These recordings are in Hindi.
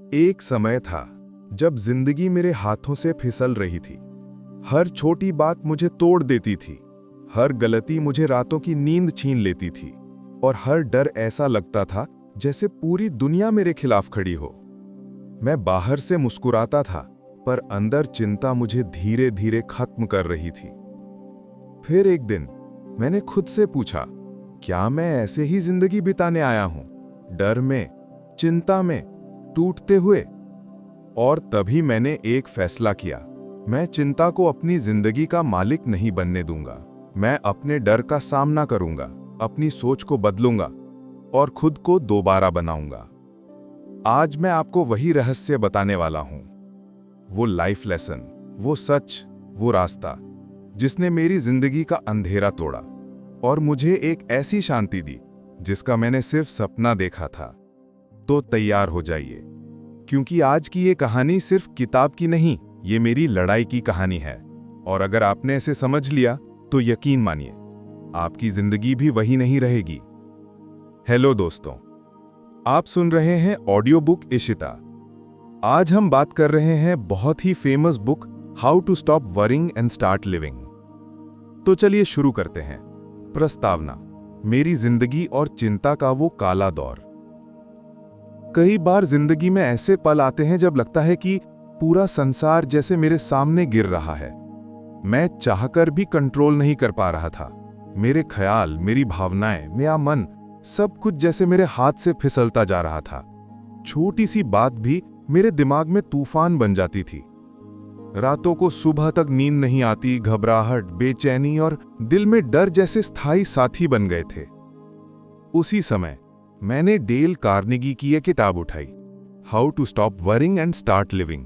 एक समय था जब जिंदगी मेरे हाथों से फिसल रही थी। हर छोटी बात मुझे तोड़ देती थी, हर गलती मुझे रातों की नींद छीन लेती थी और हर डर ऐसा लगता था जैसे पूरी दुनिया मेरे खिलाफ खड़ी हो। मैं बाहर से मुस्कुराता था, पर अंदर चिंता मुझे धीरे धीरे खत्म कर रही थी। फिर एक दिन मैंने खुद से पूछा, क्या मैं ऐसे ही जिंदगी बिताने आया हूं, डर में, चिंता में, टूटते हुए? और तभी मैंने एक फैसला किया, मैं चिंता को अपनी जिंदगी का मालिक नहीं बनने दूंगा। मैं अपने डर का सामना करूंगा, अपनी सोच को बदलूंगा और खुद को दोबारा बनाऊंगा। आज मैं आपको वही रहस्य बताने वाला हूं, वो लाइफ लेसन, वो सच, वो रास्ता जिसने मेरी जिंदगी का अंधेरा तोड़ा और मुझे एक ऐसी शांति दी जिसका मैंने सिर्फ सपना देखा था। तो तैयार हो जाइए, क्योंकि आज की ये कहानी सिर्फ किताब की नहीं, ये मेरी लड़ाई की कहानी है। और अगर आपने इसे समझ लिया तो यकीन मानिए, आपकी जिंदगी भी वही नहीं रहेगी। हेलो दोस्तों, आप सुन रहे हैं ऑडियो बुक इशिता। आज हम बात कर रहे हैं बहुत ही famous book how to stop worrying and start living. तो चलिए शुरू करते हैं। प्रस्तावना, मेरी जिंदगी और चिंता का वो काला दौर। कई बार जिंदगी में ऐसे पल आते हैं जब लगता है कि पूरा संसार जैसे मेरे सामने गिर रहा है। मैं चाहकर भी कंट्रोल नहीं कर पा रहा था। मेरे ख्याल, मेरी भावनाएं, मेरा मन, सब कुछ जैसे मेरे हाथ से फिसलता जा रहा था। छोटी सी बात भी मेरे दिमाग में तूफान बन जाती थी। रातों को सुबह तक नींद नहीं आती, घबराहट, बेचैनी और दिल में डर जैसे स्थायी साथी बन गए थे। उसी समय मैंने डेल कार्नेगी की एक किताब उठाई, how to stop worrying and start living.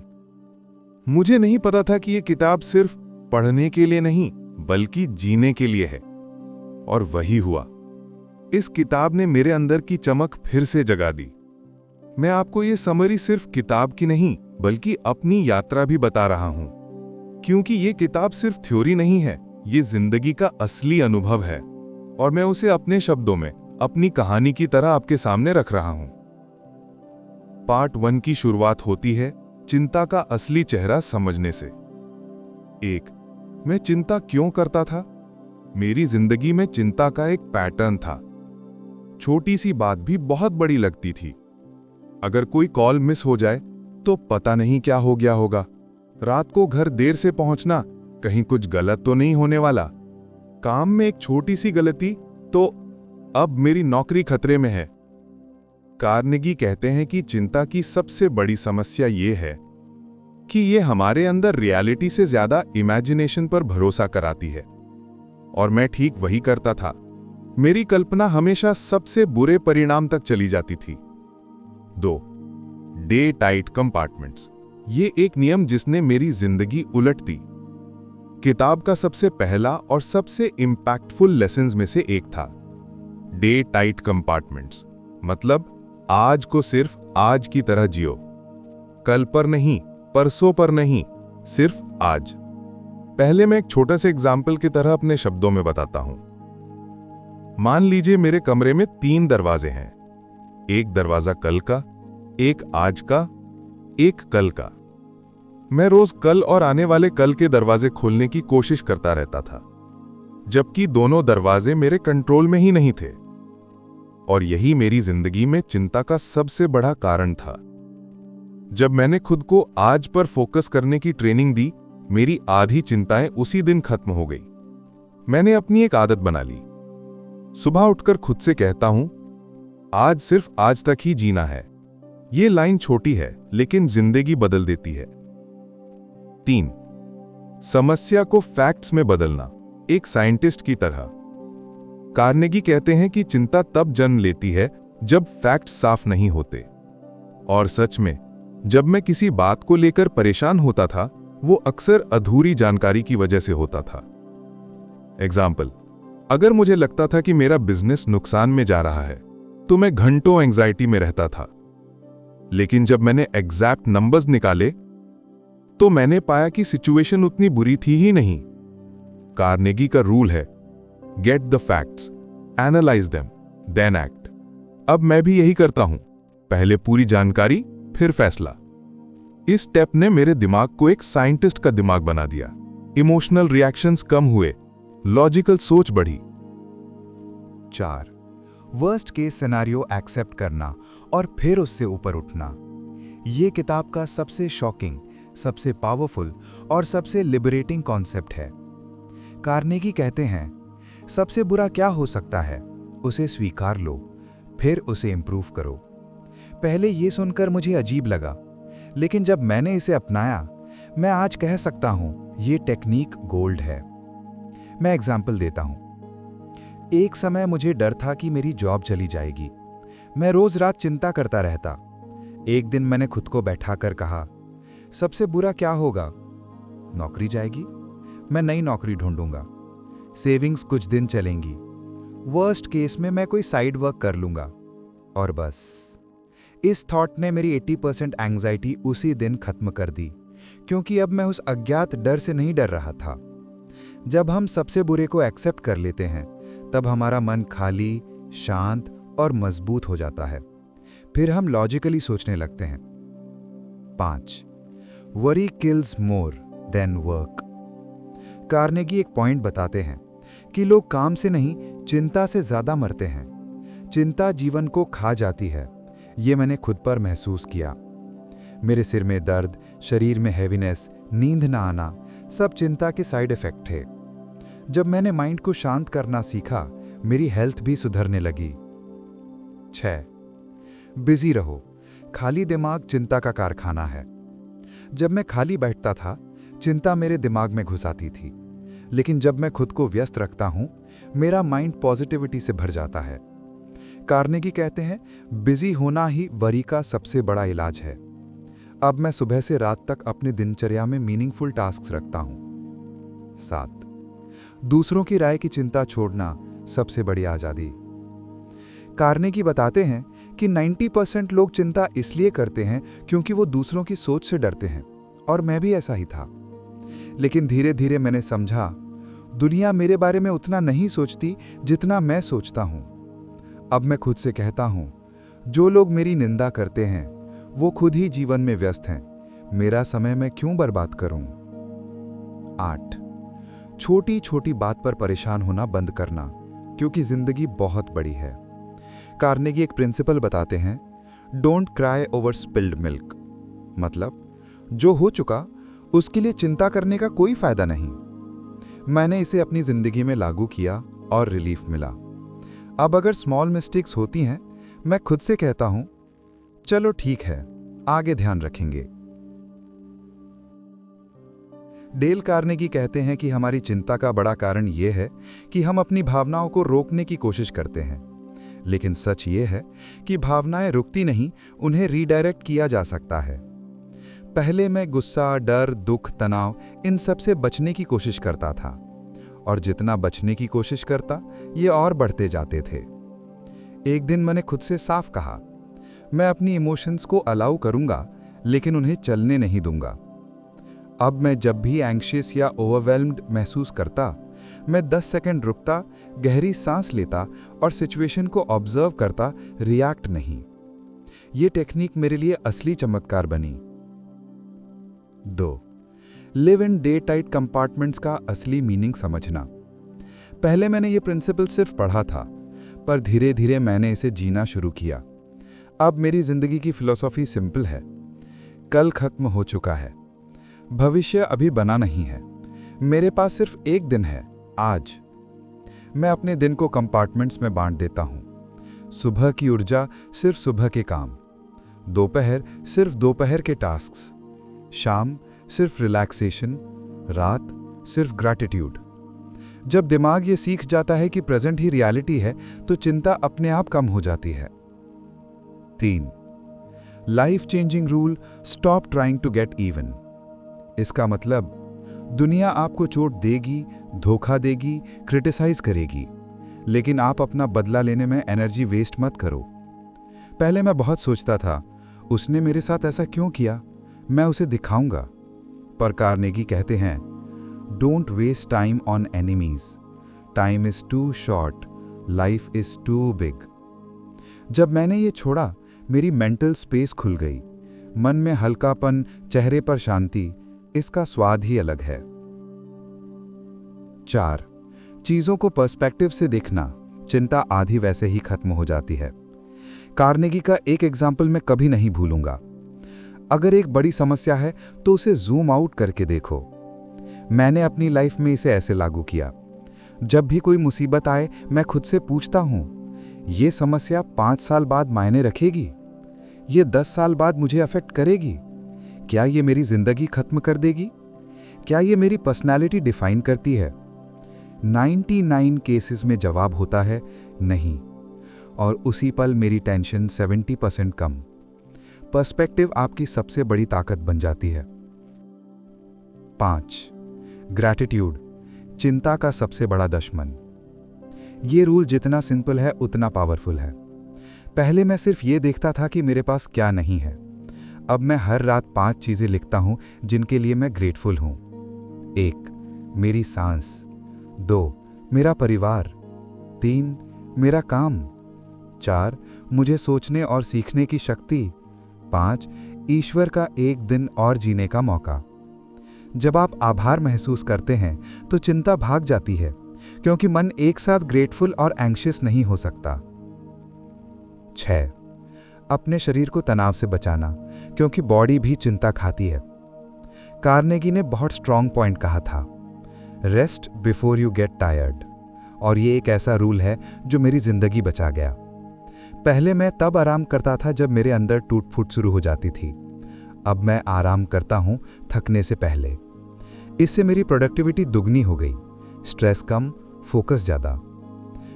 मुझे नहीं पता था कि यह किताब सिर्फ पढ़ने के लिए नहीं, बल्कि जीने के लिए है। और वही हुआ। इस किताब ने मेरे अंदर की चमक फिर से जगा दी। मैं आपको यह समरी सिर्फ किताब की नहीं, बल्कि अपनी यात्रा भी बता रहा हूं, क्योंकि यह किताब सिर्फ थ्योरी नहीं है, यह जिंदगी का असली अनुभव है। और मैं उसे अपने शब्दों में, अपनी कहानी की तरह आपके सामने रख रहा हूं। पार्ट 1 की शुरुआत होती है चिंता का असली चेहरा समझने से। 1. मैं चिंता क्यों करता था? मेरी जिंदगी में चिंता का एक पैटर्न था। छोटी सी बात भी बहुत बड़ी लगती थी। अगर कोई कॉल मिस हो जाए तो पता नहीं क्या हो गया होगा। रात को घर देर से पहुंचना, कहीं कुछ गलत तो नहीं होने वाला। काम में एक छोटी सी गलती तो अब मेरी नौकरी खतरे में है। कार्नेगी कहते हैं कि चिंता की सबसे बड़ी समस्या यह है कि यह हमारे अंदर रियलिटी से ज्यादा इमेजिनेशन पर भरोसा कराती है। और मैं ठीक वही करता था। मेरी कल्पना हमेशा सबसे बुरे परिणाम तक चली जाती थी। 2. Day tight compartments. ये एक नियम जिसने मेरी जिंदगी उलट दी। किताब का सबसे पहला और सबसे इंपैक्टफुल लेसन्स में से एक था डे टाइट कंपार्टमेंट्स। मतलब आज को सिर्फ आज की तरह जियो, कल पर नहीं, परसों पर नहीं, सिर्फ आज। पहले मैं एक छोटे से एग्जाम्पल की तरह अपने शब्दों में बताता हूं। मान लीजिए मेरे कमरे में 3 दरवाजे हैं। एक दरवाजा कल का, एक आज का, एक कल का। मैं रोज कल और आने वाले कल के दरवाजे खोलने की कोशिश करता रहता था, जबकि दोनों दरवाजे मेरे कंट्रोल में ही नहीं थे। और यही मेरी जिंदगी में चिंता का सबसे बड़ा कारण था। जब मैंने खुद को आज पर फोकस करने की ट्रेनिंग दी, मेरी आधी चिंताएं उसी दिन खत्म हो गई। मैंने अपनी एक आदत बना ली। सुबह उठकर खुद से कहता हूं, आज सिर्फ आज तक ही जीना है। ये लाइन छोटी है, लेकिन जिंदगी बदल देती है। 3. समस्या को फैक्ट्स में बदलना, एक साइंटिस्ट की तरह। कार्नेगी कहते हैं कि चिंता तब जन्म लेती है जब फैक्ट्स साफ नहीं होते। और सच में, जब मैं किसी बात को लेकर परेशान होता था, वो अक्सर अधूरी जानकारी की वजह से होता था। एग्जाम्पल, अगर मुझे लगता था कि मेरा बिजनेस नुकसान में जा रहा है, तो मैं घंटों एंजाइटी में रहता था। लेकिन जब मैंने एग्जैक्ट नंबर्स निकाले, तो मैंने पाया कि सिचुएशन उतनी बुरी थी ही नहीं। कार्नेगी का रूल है, get the facts, analyse them, then act. अब मैं भी यही करता हूं। पहले पूरी जानकारी, फिर फैसला। इस स्टेप ने मेरे दिमाग को एक साइंटिस्ट का दिमाग बना दिया। इमोशनल रिएक्शंस कम हुए, लॉजिकल सोच बढ़ी। 4. वर्स्ट केस सिनेरियो एक्सेप्ट करना और फिर उससे ऊपर उठना। ये किताब का सबसे शॉकिंग, सबसे पावरफुल और सबसे लिबरेटिंग कॉन्सेप्ट है। कार्नेगी कहते हैं, सबसे बुरा क्या हो सकता है, उसे स्वीकार लो, फिर उसे इंप्रूव करो। पहले ये सुनकर मुझे अजीब लगा, लेकिन जब मैंने इसे अपनाया, मैं आज कह सकता हूं ये टेक्निक गोल्ड है। मैं एग्जाम्पल देता हूं। एक समय मुझे डर था कि मेरी जॉब चली जाएगी। मैं रोज रात चिंता करता रहता। एक दिन मैंने खुद को बैठाकर कहा, सबसे बुरा क्या होगा? नौकरी जाएगी, मैं नई नौकरी ढूंढूंगा, सेविंग्स कुछ दिन चलेंगी, वर्स्ट केस में मैं कोई साइड वर्क कर लूंगा, और बस। इस थॉट ने मेरी 80% एंग्जाइटी उसी दिन खत्म कर दी, क्योंकि अब मैं उस अज्ञात डर से नहीं डर रहा था। जब हम सबसे बुरे को एक्सेप्ट कर लेते हैं, तब हमारा मन खाली, शांत और मजबूत हो जाता है। फिर हम लॉजिकली सोचने लगते हैं। 5. Worry kills more than work. Carnegie एक पॉइंट बताते हैं कि लोग काम से नहीं, चिंता से ज्यादा मरते हैं। चिंता जीवन को खा जाती है। ये मैंने खुद पर महसूस किया। मेरे सिर में दर्द, शरीर में हैवीनेस, नींद ना आना, सब चिंता के साइड इफेक्ट थे। जब मैंने माइंड को शांत करना सीखा, मेरी हेल्थ भी सुधरने लगी। 6. बिजी रहो। खाली दिमाग चिंता का कारखाना है। जब मैं खाली बैठता था, चिंता मेरे दिमाग में घुस आती थी। लेकिन जब मैं खुद को व्यस्त रखता हूं, मेरा माइंड पॉजिटिविटी से भर जाता है। कार्नेगी कहते हैं, बिजी होना ही वरी का सबसे बड़ा इलाज है। अब मैं सुबह से रात तक अपनी दिनचर्या में मीनिंगफुल टास्क्स रखता हूं। 7. दूसरों की राय की चिंता छोड़ना सबसे बड़ी आजादी। कार्नेगी बताते हैं कि 90% लोग चिंता इसलिए करते हैं क्योंकि वो दूसरों की सोच से डरते हैं, और मैं भी ऐसा ही था। लेकिन धीरे धीरे मैंने समझा, दुनिया मेरे बारे में उतना नहीं सोचती जितना मैं सोचता हूं। अब मैं खुद से कहता हूं, जो लोग मेरी निंदा करते हैं वो खुद ही जीवन में व्यस्त हैं, मेरा समय मैं क्यों बर्बाद करूं। 8. छोटी छोटी बात पर परेशान होना बंद करना, क्योंकि जिंदगी बहुत बड़ी है। कार्नेगी एक प्रिंसिपल बताते हैं, don't cry over spilled milk. मतलब, जो हो चुका उसके लिए चिंता करने का कोई फायदा नहीं। मैंने इसे अपनी जिंदगी में लागू किया और रिलीफ मिला। अब अगर स्मॉल मिस्टेक्स होती हैं, मैं खुद से कहता हूं, चलो ठीक है, आगे ध्यान रखेंगे। डेल कार्नेगी कहते हैं कि हमारी चिंता का बड़ा कारण यह है कि हम अपनी भावनाओं को रोकने की कोशिश करते हैं। लेकिन सच ये है कि भावनाएं रुकती नहीं, उन्हें रीडायरेक्ट किया जा सकता है। पहले मैं गुस्सा, डर, दुख, तनाव, इन सब से बचने की कोशिश करता था, और जितना बचने की कोशिश करता, ये और बढ़ते जाते थे। एक दिन मैंने खुद से साफ कहा, मैं अपनी इमोशंस को अलाउ करूंगा, लेकिन उन्हें चलने नहीं दूंगा। अब मैं जब भी एंग्शियस या ओवरवेल्म्ड महसूस करता, मैं 10 सेकंड रुकता, गहरी सांस लेता और सिचुएशन को ऑब्जर्व करता, रिएक्ट नहीं। ये टेक्निक मेरे लिए असली चमत्कार बनी। 2. Live in day tight compartments का असली मीनिंग समझना। पहले मैंने ये प्रिंसिपल सिर्फ पढ़ा था, पर धीरे धीरे मैंने इसे जीना शुरू किया। अब मेरी जिंदगी की फिलॉसफी सिंपल है, कल खत्म हो चुका है, भविष्य अभी बना नहीं है, मेरे पास सिर्फ एक दिन है, आज। मैं अपने दिन को कंपार्टमेंट्स में बांट देता हूं। सुबह की ऊर्जा सिर्फ सुबह के काम, दोपहर सिर्फ दोपहर के टास्क्स, शाम सिर्फ रिलैक्सेशन, रात सिर्फ ग्रैटिट्यूड। जब दिमाग ये सीख जाता है कि प्रेजेंट ही रियलिटी है, तो चिंता अपने आप कम हो जाती है। 3. Life changing rule, stop trying to get even. इसका मतलब, दुनिया आपको चोट देगी, धोखा देगी, क्रिटिसाइज करेगी, लेकिन आप अपना बदला लेने में एनर्जी वेस्ट मत करो। पहले मैं बहुत सोचता था, उसने मेरे साथ ऐसा क्यों किया, मैं उसे दिखाऊंगा। पर कार्नेगी कहते हैं, don't waste time on enemies, time is too short, life is too big. जब मैंने ये छोड़ा, मेरी मेंटल स्पेस खुल गई। मन में हल्कापन, चेहरे पर शांति, इसका स्वाद ही अलग है। 4. चीजों को पर्सपेक्टिव से देखना, चिंता आधी वैसे ही खत्म हो जाती है। कार्नेगी का एक एग्जाम्पल मैं कभी नहीं भूलूंगा। अगर एक बड़ी समस्या है तो उसे जूम आउट करके देखो। मैंने अपनी लाइफ में इसे ऐसे लागू किया। जब भी कोई मुसीबत आए, मैं खुद से पूछता हूं, ये समस्या 5 साल बाद मायने रखेगी? ये 10 साल बाद मुझे अफेक्ट करेगी? क्या ये मेरी जिंदगी खत्म कर देगी? क्या ये मेरी पर्सनैलिटी डिफाइन करती है? 99 केसेस में जवाब होता है नहीं, और उसी पल मेरी टेंशन 70% कम। पर्सपेक्टिव आपकी सबसे बड़ी ताकत बन जाती है। 5. ग्रैटिट्यूड, चिंता का सबसे बड़ा दुश्मन। ये रूल जितना सिंपल है उतना पावरफुल है। पहले मैं सिर्फ ये देखता था कि मेरे पास क्या नहीं है। अब मैं हर रात 5 चीजें लिखता हूं जिनके लिए मैं ग्रेटफुल हूं। 1. मेरी सांस। 2. मेरा परिवार। 3. मेरा काम। 4. मुझे सोचने और सीखने की शक्ति। 5. ईश्वर का एक दिन और जीने का मौका। जब आप आभार महसूस करते हैं तो चिंता भाग जाती है, क्योंकि मन एक साथ ग्रेटफुल और एंग्शियस नहीं हो सकता। 6. अपने शरीर को तनाव से बचाना, क्योंकि बॉडी भी चिंता खाती है। कार्नेगी ने बहुत स्ट्रॉन्ग पॉइंट कहा था, rest before you get tired, और ये एक ऐसा रूल है जो मेरी जिंदगी बचा गया। पहले मैं तब आराम करता था जब मेरे अंदर टूट फूट शुरू हो जाती थी। अब मैं आराम करता हूं थकने से पहले। इससे मेरी प्रोडक्टिविटी दुगनी हो गई, स्ट्रेस कम, फोकस ज़्यादा।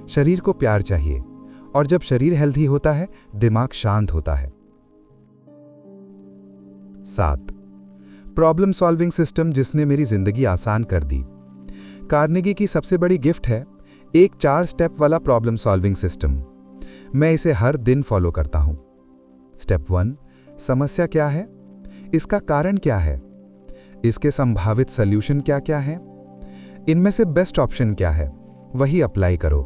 शरीर को प्यार चाहिए, और जब शरीर हेल्दी होता है दिमाग शांत होता है। 7. प्रॉब्लम सॉल्विंग सिस्टम जिसने मेरी जिंदगी आसान कर दी। कार्नेगी की सबसे बड़ी गिफ्ट है एक 4 स्टेप वाला प्रॉब्लम सॉल्विंग सिस्टम। मैं इसे हर दिन फॉलो करता हूं। स्टेप 1, समस्या क्या है, इसका कारण क्या है, इसके संभावित सॉल्यूशन क्या क्या है, इनमें से बेस्ट ऑप्शन क्या है, वही अप्लाई करो।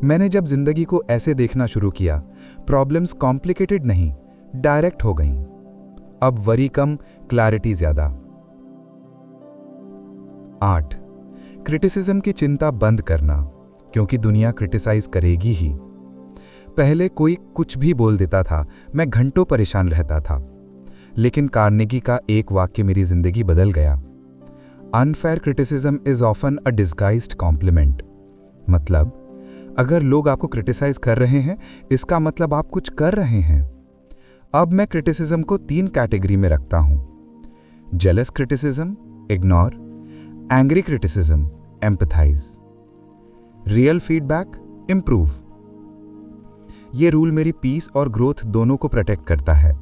मैंने जब जिंदगी को ऐसे देखना शुरू किया, प्रॉब्लम्स कॉम्प्लिकेटेड नहीं, डायरेक्ट हो गईं। अब वरी कम, क्लैरिटी ज्यादा। 8. क्रिटिसिज्म की चिंता बंद करना, क्योंकि दुनिया क्रिटिसाइज करेगी ही। पहले कोई कुछ भी बोल देता था, मैं घंटों परेशान रहता था, लेकिन कार्नेगी का एक वाक्य मेरी जिंदगी बदल गया। Unfair criticism is often a disguised compliment. मतलब, अगर लोग आपको क्रिटिसाइज कर रहे हैं, इसका मतलब आप कुछ कर रहे हैं। अब मैं क्रिटिसिज्म को 3 कैटेगरी में रखता हूं: jealous criticism, ignore; angry criticism, empathise; real feedback, improve. ये रूल मेरी पीस और ग्रोथ दोनों को प्रोटेक्ट करता है।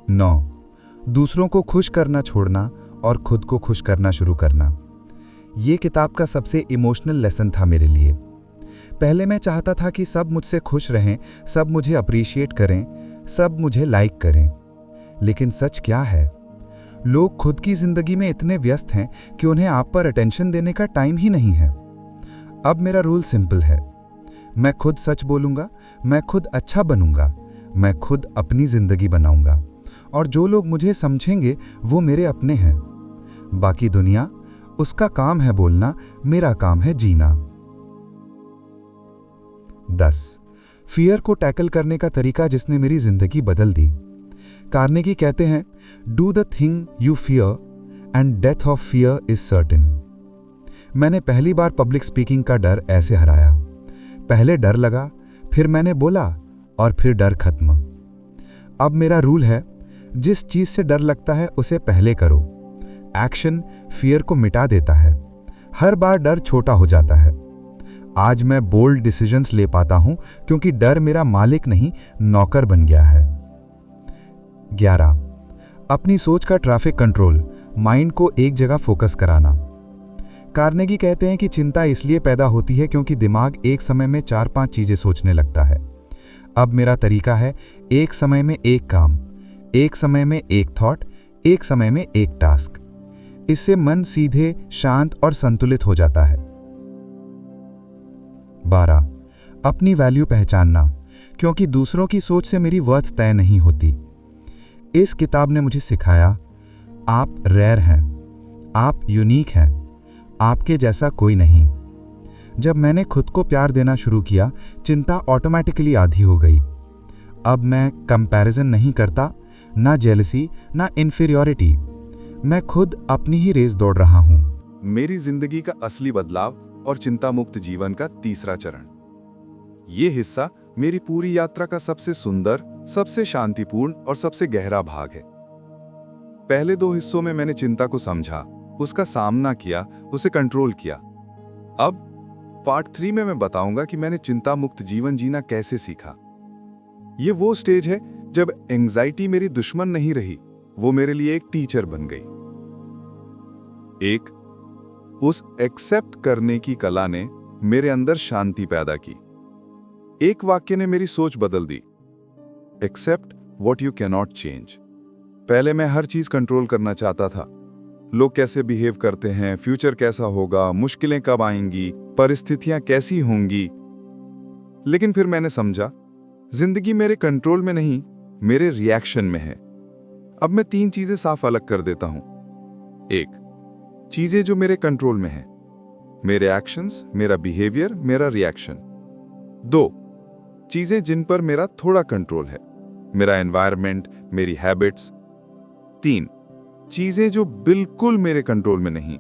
9. दूसरों को खुश करना छोड़ना और खुद को खुश करना शुरू करना। ये किताब का सबसे इमोशनल लेसन था मेरे लिए। पहले मैं चाहता था कि सब मुझसे खुश रहें, सब मुझे अप्रिशिएट करें, सब मुझे लाइक करें। लेकिन सच क्या है, लोग खुद की जिंदगी में इतने व्यस्त हैं कि उन्हें आप पर अटेंशन देने का टाइम ही नहीं है। अब मेरा रूल सिंपल है, मैं खुद सच बोलूंगा, मैं खुद अच्छा बनूंगा, मैं खुद अपनी जिंदगी बनाऊंगा, और जो लोग मुझे समझेंगे वो मेरे अपने हैं। बाकी दुनिया, उसका काम है बोलना, मेरा काम है जीना। 10. फियर को टैकल करने का तरीका जिसने मेरी जिंदगी बदल दी। कार्नेगी कहते हैं, do the thing you fear and death of fear is certain. मैंने पहली बार पब्लिक स्पीकिंग का डर ऐसे हराया। पहले डर लगा, फिर मैंने बोला, और फिर डर खत्म। अब मेरा रूल है, जिस चीज से डर लगता है उसे पहले करो। एक्शन फियर को मिटा देता है। हर बार डर छोटा हो जाता है। आज मैं बोल्ड डिसीजंस ले पाता हूं क्योंकि डर मेरा मालिक नहीं, नौकर बन गया है। 11. अपनी सोच का ट्रैफिक कंट्रोल, माइंड को एक जगह फोकस कराना। कार्नेगी कहते हैं कि चिंता इसलिए पैदा होती है क्योंकि दिमाग एक समय में 4-5 चीजें सोचने लगता है। अब मेरा तरीका है, एक समय में एक काम, एक समय में एक थॉट, एक समय में एक टास्क। इससे मन सीधे, शांत और संतुलित हो जाता है। 12. अपनी वैल्यू पहचानना, क्योंकि दूसरों की सोच से मेरी वर्थ तय नहीं होती। इस किताब ने मुझे सिखाया, आप रेयर हैं, आप यूनिक हैं, आपके जैसा कोई नहीं। जब मैंने खुद को प्यार देना शुरू किया, चिंता ऑटोमेटिकली आधी हो गई। अब मैं कंपैरिजन नहीं करता, ना जेलसी, ना इन्फीरियॉरिटी। मैं खुद अपनी ही रेस दौड़ रहा हूं। मेरी जिंदगी का असली बदलाव और चिंता मुक्त जीवन का तीसरा चरण। ये हिस्सा मेरी पूरी यात्रा का सबसे सुंदर, सबसे शांतिपूर्ण और सबसे गहरा भाग है। पहले 2 हिस्सों में मैंने चिंता को समझा, उसका सामना किया, उसे कंट्रोल किया। अब पार्ट 3 में मैं बताऊंगा कि मैंने चिंता मुक्त जीवन जीना कैसे सीखा। ये वो स्टेज है जब एंजाइटी मेरी दुश्मन नहीं रही, वो मेरे लिए एक टीचर बन गई। उस एक्सेप्ट करने की कला ने मेरे अंदर शांति पैदा की। एक वाक्य ने मेरी सोच बदल दी, accept what you cannot change. पहले मैं हर चीज कंट्रोल करना चाहता था। लोग कैसे बिहेव करते हैं, फ्यूचर कैसा होगा, मुश्किलें कब आएंगी, परिस्थितियां कैसी होंगी। लेकिन फिर मैंने समझा, जिंदगी मेरे कंट्रोल में नहीं, मेरे रिएक्शन में है। अब मैं 3 चीजें साफ अलग कर देता हूं। 1, चीजें जो मेरे कंट्रोल में हैं, मेरे एक्शंस, मेरा बिहेवियर, मेरा रिएक्शन। 2, चीजें जिन पर मेरा थोड़ा कंट्रोल है, मेरा एनवायरनमेंट, मेरी हैबिट्स। 3, चीजें जो बिल्कुल मेरे कंट्रोल में नहीं,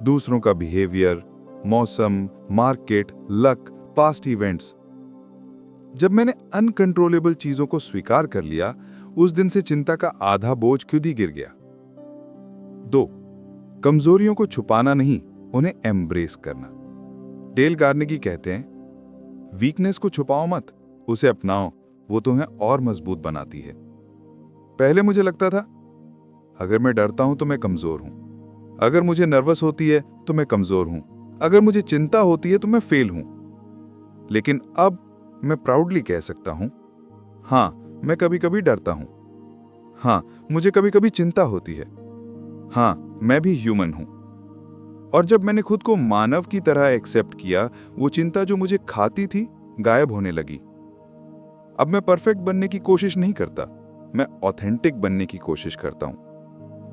दूसरों का बिहेवियर, मौसम, मार्केट, लक, पास्ट इवेंट्स। जब मैंने अनकंट्रोलेबल चीजों को स्वीकार कर लिया, उस दिन से चिंता का आधा बोझ खुद ही गिर गया। 2, कमजोरियों को छुपाना नहीं, उन्हें एम्ब्रेस करना। डेल कार्नेगी कहते हैं, वीकनेस को छुपाओ मत, उसे अपनाओ, वो तुम्हें और मजबूत बनाती है। पहले मुझे लगता था, अगर मैं डरता हूं तो मैं कमजोर हूं, अगर मुझे नर्वस होती है तो मैं कमजोर हूं, अगर मुझे चिंता होती है तो मैं फेल हूं। लेकिन अब मैं प्राउडली कह सकता हूं, हां, मैं कभी कभी डरता हूं, हां, मुझे कभी कभी चिंता होती है, हां, मैं भी ह्यूमन हूं। और जब मैंने खुद को मानव की तरह एक्सेप्ट किया, वो चिंता जो मुझे खाती थी गायब होने लगी। अब मैं परफेक्ट बनने की कोशिश नहीं करता, मैं ऑथेंटिक बनने की कोशिश करता हूं।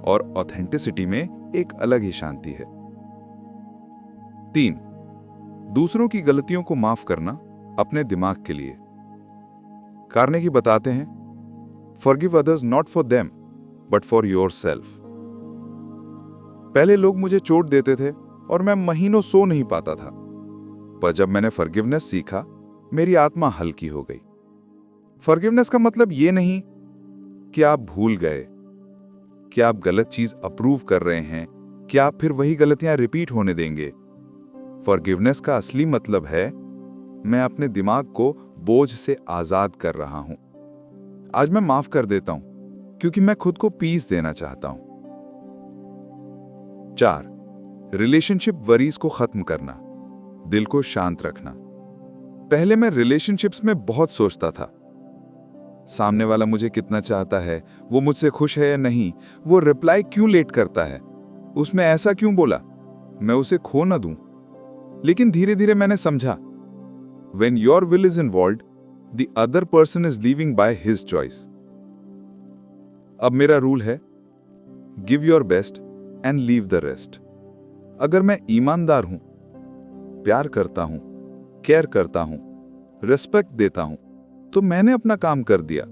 और ऑथेंटिसिटी में एक अलग ही शांति है। 3, दूसरों की गलतियों को माफ करना अपने दिमाग के लिए। कार्नेगी बताते हैं, forgive others not for them but for yourself. पहले लोग मुझे चोट देते थे और मैं महीनों सो नहीं पाता था, पर जब मैंने फॉरगिवनेस सीखा, मेरी आत्मा हल्की हो गई। फॉरगिवनेस का मतलब यह नहीं कि आप भूल गए, कि आप गलत चीज अप्रूव कर रहे हैं, कि आप फिर वही गलतियां रिपीट होने देंगे। फॉरगिवनेस का असली मतलब है, मैं अपने दिमाग को बोझ से आजाद कर रहा हूं। आज मैं माफ कर देता हूं, क्योंकि मैं खुद को पीस देना चाहता हूं। 4, रिलेशनशिप वरीज को खत्म करना, दिल को शांत रखना। पहले मैं रिलेशनशिप्स में बहुत सोचता था, सामने वाला मुझे कितना चाहता है, वो मुझसे खुश है या नहीं, वो रिप्लाई क्यों लेट करता है, उसमें ऐसा क्यों बोला, मैं उसे खो ना दूं। लेकिन धीरे धीरे मैंने समझा, when your will is involved, the other person is leaving by his choice. अब मेरा रूल है, give your best and leave the rest. अगर मैं ईमानदार हूं, प्यार करता हूं, केयर करता हूं, रिस्पेक्ट देता हूं, तो मैंने अपना काम कर दिया,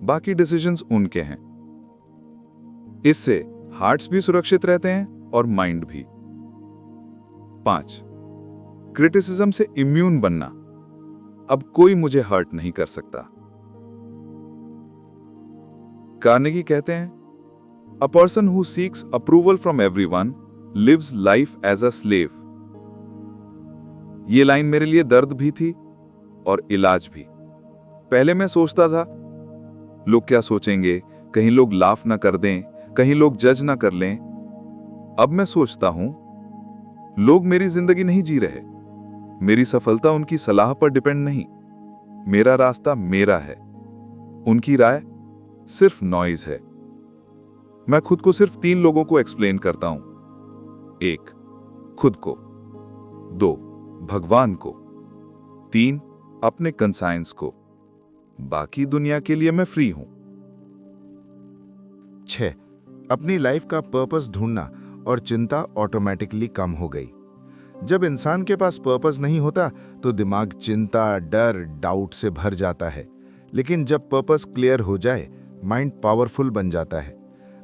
बाकी डिसीजंस उनके हैं। इससे हार्ट्स भी सुरक्षित रहते हैं और माइंड भी। 5, क्रिटिसिज्म से इम्यून बनना, अब कोई मुझे हर्ट नहीं कर सकता। कार्नेगी कहते हैं, a person who seeks approval from everyone lives life as a slave. ये लाइन मेरे लिए दर्द भी थी और इलाज भी। पहले मैं सोचता था, लोग क्या सोचेंगे, कहीं लोग लाफ ना कर दें, कहीं लोग जज ना कर लें। अब मैं सोचता हूं, लोग मेरी जिंदगी नहीं जी रहे, मेरी सफलता उनकी सलाह पर डिपेंड नहीं, मेरा रास्ता मेरा है, उनकी राय सिर्फ नॉइज है। मैं खुद को सिर्फ 3 लोगों को एक्सप्लेन करता हूं, 1, खुद को, 2, भगवान को, 3, अपने कंसाइंस को। बाकी दुनिया के लिए मैं फ्री हूं। 6. अपनी लाइफ का पर्पस ढूंढना और चिंता ऑटोमेटिकली कम हो गई। जब इंसान के पास पर्पस नहीं होता तो दिमाग चिंता, डर, डाउट से भर जाता है। लेकिन जब पर्पस क्लियर हो जाए, माइंड पावरफुल बन जाता है।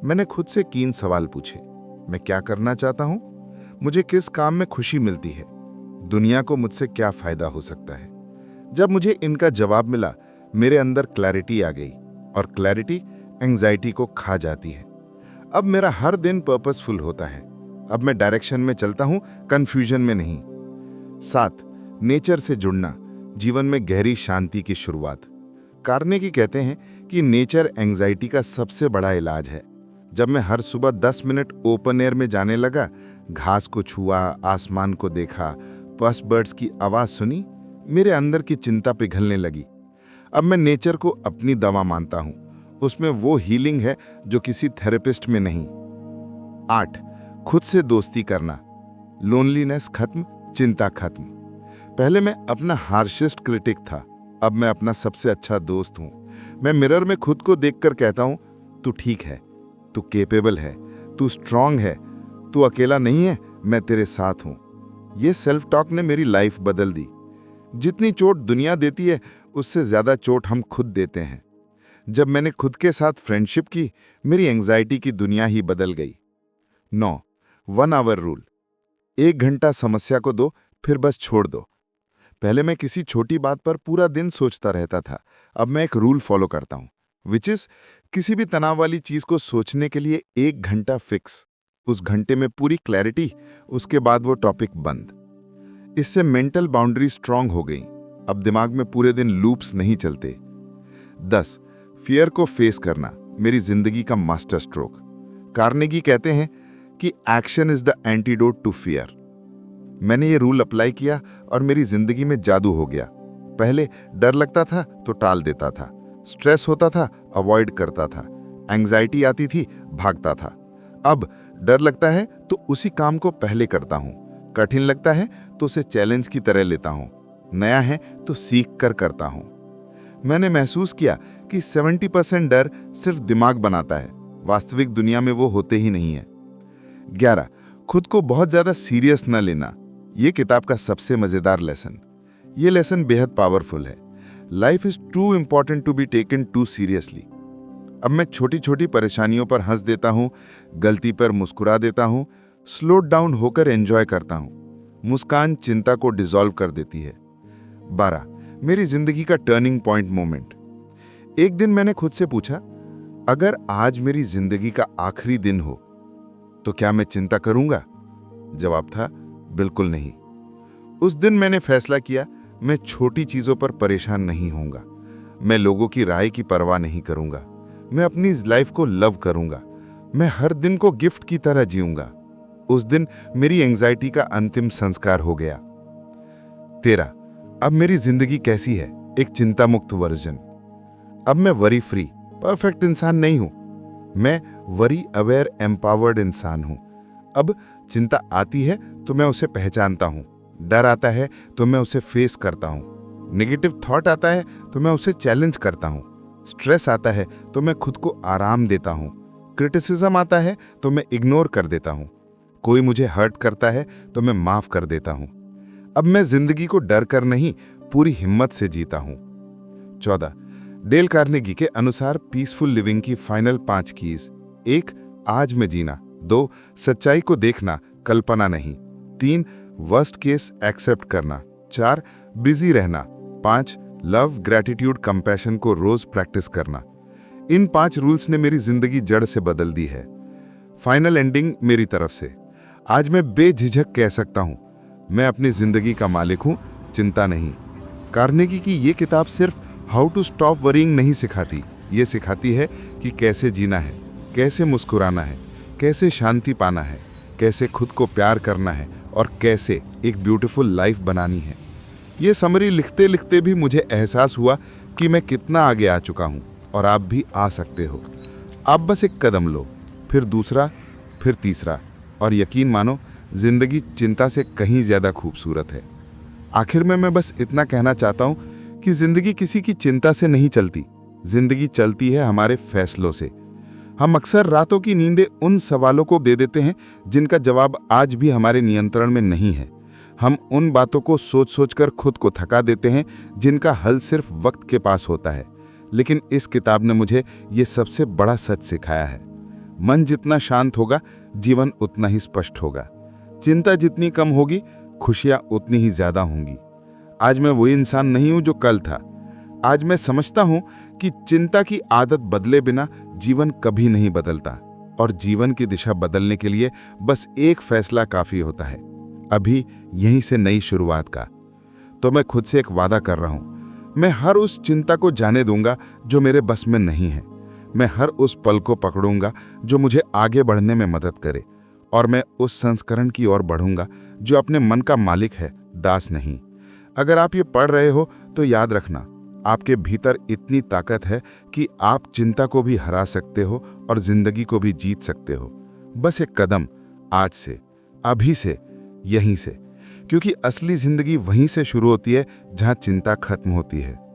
मैंने खुद से 3 सवाल पूछे। मैं क्या करना चाहता हूं? मुझे किस काम में खुशी मिलती है? दुनिया को मुझसे क्या फायदा हो सकता है? जब मुझे इनका जवाब मिला, मेरे अंदर क्लैरिटी आ गई, और क्लैरिटी एंजाइटी को खा जाती है। अब मेरा हर दिन पर्पसफुल होता है। अब मैं डायरेक्शन में चलता हूं, कंफ्यूजन में नहीं। 7. नेचर से जुड़ना, जीवन में गहरी शांति की शुरुआत। कार्नेगी कहते हैं कि नेचर एंजाइटी का सबसे बड़ा इलाज है। जब मैं हर सुबह 10 मिनट ओपन एयर में जाने लगा, घास को छुआ, आसमान को देखा, पस बर्ड्स की आवाज सुनी, मेरे अंदर की चिंता पिघलने लगी। अब मैं नेचर को अपनी दवा मानता हूं। उसमें वो हीलिंग है जो किसी थेरेपिस्ट में नहीं। 8. खुद से दोस्ती करना, लोनलीनेस खत्म, चिंता खत्म। पहले मैं अपना हार्शेस्ट क्रिटिक था, अब मैं अपना सबसे अच्छा दोस्त हूं। मैं मिरर में खुद को देखकर कहता हूं, तू ठीक है, तू केपेबल है, तू स्ट्रांग है, तू अकेला नहीं है, मैं तेरे साथ हूं। ये सेल्फ टॉक ने मेरी लाइफ बदल दी। जितनी चोट दुनिया देती है, उससे ज्यादा चोट हम खुद देते हैं। जब मैंने खुद के साथ फ्रेंडशिप की, मेरी एंजाइटी की दुनिया ही बदल गई। 9. 1 आवर रूल। 1 घंटा समस्या को दो, फिर बस छोड़ दो। पहले मैं किसी छोटी बात पर पूरा दिन सोचता रहता था। अब मैं एक रूल फॉलो करता हूं, विच इज किसी भी तनाव वाली चीज को सोचने के लिए 1 घंटा फिक्स। उस घंटे में पूरी क्लैरिटी, उसके बाद वो टॉपिक बंद। इससे मेंटल बाउंड्री स्ट्रांग हो गई। अब दिमाग में पूरे दिन लूप्स नहीं चलते। 10. फियर को फेस करना, मेरी जिंदगी का मास्टर स्ट्रोक। कार्नेगी कहते हैं कि action is the antidote to fear. मैंने ये रूल अप्लाई किया और मेरी जिंदगी में जादू हो गया। पहले डर लगता था तो टाल देता था, स्ट्रेस होता था अवॉइड करता था, एंग्जाइटी आती थी भागता था। अब डर लगता है तो उसी काम को पहले करता हूं, कठिन लगता है तो उसे चैलेंज की तरह लेता हूं, नया है तो सीख कर करता हूं। मैंने महसूस किया कि 70% डर सिर्फ दिमाग बनाता है, वास्तविक दुनिया में वो होते ही नहीं है। 11. खुद को बहुत ज्यादा सीरियस न लेना, ये किताब का सबसे मजेदार लेसन। ये लेसन बेहद पावरफुल है। Life is too important to be taken too seriously. अब मैं छोटी छोटी परेशानियों पर हंस देता हूं, गलती पर मुस्कुरा देता हूं, स्लो डाउन होकर एंजॉय करता हूं। मुस्कान चिंता को डिसॉल्व कर देती है। 12. मेरी जिंदगी का टर्निंग पॉइंट मोमेंट। एक दिन मैंने खुद से पूछा, अगर आज मेरी जिंदगी का आखिरी दिन हो तो क्या मैं चिंता करूंगा? जवाब था, बिल्कुल नहीं। उस दिन मैंने फैसला किया, मैं छोटी चीजों पर परेशान नहीं होऊंगा। मैं लोगों की राय की परवाह नहीं करूंगा। मैं अपनी लाइफ को लव करूंगा। मैं हर दिन को गिफ्ट की तरह जीऊंगा। उस दिन मेरी एंजाइटी का अंतिम संस्कार हो गया। 13. अब मेरी जिंदगी कैसी है? एक चिंता मुक्त वर्जन। अब मैं वरी फ्री, परफेक्ट इंसान नहीं हूं। मैं वरी अवेयर एम्पावर्ड इंसान हूं। अब चिंता आती है तो मैं उसे पहचानता हूं, डर आता है तो मैं उसे फेस करता हूं, नेगेटिव थॉट आता है तो मैं उसे चैलेंज करता हूं, स्ट्रेस आता है तो मैं खुद को आराम देता हूं, क्रिटिसिज्म आता है तो मैं इग्नोर कर देता हूं, कोई मुझे हर्ट करता है तो मैं माफ कर देता हूं। अब मैं जिंदगी को डर कर नहीं, पूरी हिम्मत से जीता हूं। 14. डेल कार्नेगी के अनुसार पीसफुल लिविंग की फाइनल 5 कीज। 1. आज में जीना। 2. सच्चाई को देखना, कल्पना नहीं। 3. वर्स्ट केस एक्सेप्ट करना। 4. बिजी रहना। 5. लव, ग्रैटिट्यूड, कंपैशन को रोज प्रैक्टिस करना। इन 5 रूल्स ने मेरी जिंदगी जड़ से बदल दी है। फाइनल एंडिंग मेरी तरफ से। आज मैं बेझिझक कह सकता हूं, मैं अपनी जिंदगी का मालिक हूं, चिंता नहीं। कार्नेगी की ये किताब सिर्फ हाउ टू स्टॉप वरीइंग नहीं सिखाती, ये सिखाती है कि कैसे जीना है, कैसे मुस्कुराना है, कैसे शांति पाना है, कैसे खुद को प्यार करना है और कैसे एक ब्यूटीफुल लाइफ बनानी है। ये समरी लिखते लिखते भी मुझे एहसास हुआ कि मैं कितना आगे आ चुका हूँ और आप भी आ सकते हो। आप बस एक कदम लो, फिर दूसरा, फिर तीसरा, और यकीन मानो जिंदगी चिंता से कहीं ज्यादा खूबसूरत है। आखिर में मैं बस इतना कहना चाहता हूँ कि जिंदगी किसी की चिंता से नहीं चलती, जिंदगी चलती है हमारे फैसलों से। हम अक्सर रातों की नींदें उन सवालों को दे देते हैं जिनका जवाब आज भी हमारे नियंत्रण में नहीं है। हम उन बातों को सोच सोचकर खुद को थका देते हैं जिनका हल सिर्फ वक्त के पास होता है। लेकिन इस किताब ने मुझे ये सबसे बड़ा सच सिखाया है। मन जितना शांत होगा, जीवन उतना ही स्पष्ट होगा। चिंता जितनी कम होगी, खुशियां उतनी ही ज्यादा होंगी। आज मैं वही इंसान नहीं हूं जो कल था। आज मैं समझता हूं कि चिंता की आदत बदले बिना जीवन कभी नहीं बदलता, और जीवन की दिशा बदलने के लिए बस एक फैसला काफी होता है, अभी यहीं से नई शुरुआत का। तो मैं खुद से एक वादा कर रहा हूं, मैं हर उस चिंता को जाने दूंगा जो मेरे बस में नहीं है। मैं हर उस पल को पकड़ूंगा जो मुझे आगे बढ़ने में मदद करे, और मैं उस संस्करण की ओर बढ़ूंगा जो अपने मन का मालिक है, दास नहीं। अगर आप ये पढ़ रहे हो तो याद रखना, आपके भीतर इतनी ताकत है कि आप चिंता को भी हरा सकते हो और जिंदगी को भी जीत सकते हो। बस एक कदम, आज से, अभी से, यहीं से, क्योंकि असली जिंदगी वहीं से शुरू होती है जहां चिंता खत्म होती है।